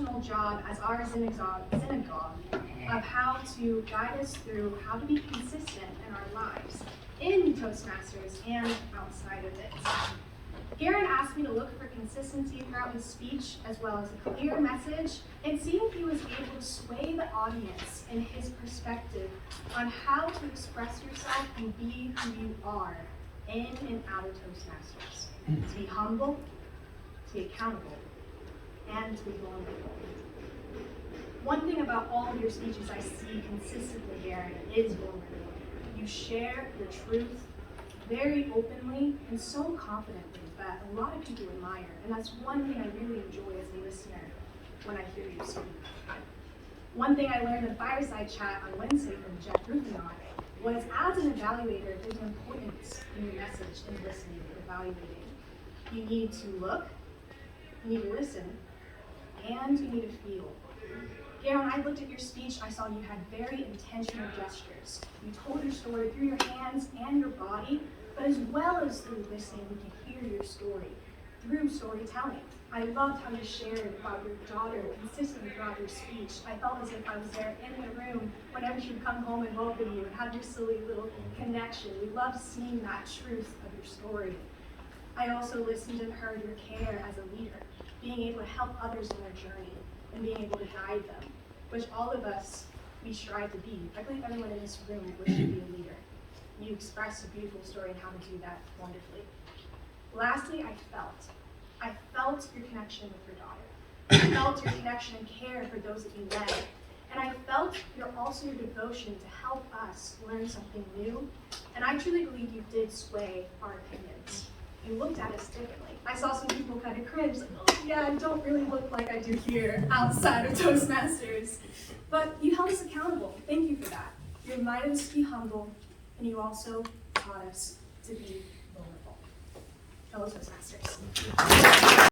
exceptional job as our synagogue of how to guide us through how to be consistent in our lives, in Toastmasters and outside of it. Garen asked me to look for consistency throughout his speech, as well as a clear message, and see if he was able to sway the audience in his perspective on how to express yourself and be who you are in and out of Toastmasters. To be humble, to be accountable, and to be vulnerable. One thing about all of your speeches I see consistently, Garen, is vulnerability. You share your truth very openly and so confidently that a lot of people admire, and that's one thing I really enjoy as a listener when I hear you speak. One thing I learned in Fireside Chat on Wednesday from Jeff Rufinot was as an evaluator, there's an importance in your message in listening and evaluating. You need to look, you need to listen, and you need to feel. Garen, when I looked at your speech, I saw you had very intentional gestures. You told your story through your hands and your body, but as well as through listening, we could hear your story through storytelling. I loved how you shared about your daughter consistently throughout your speech. I felt as if I was there in the room whenever she would come home and welcome you and have your silly little connection. We loved seeing that truth of your story. I also listened and heard your care as a leader, being able to help others in their journey and being able to guide them, which all of us, we strive to be. I believe everyone in this room wishes to be a leader. You expressed a beautiful story on how to do that wonderfully. Lastly, I felt your connection with your daughter. I felt your connection and care for those that you led. And I felt also your devotion to help us learn something new. And I truly believe you did sway our opinions. You looked at us differently. I saw some people kind of cringe, like, oh yeah, I don't really look like I do here outside of Toastmasters. But you held us accountable. Thank you for that. You reminded us to be humble, and you also taught us to be vulnerable. Fellow Toastmasters.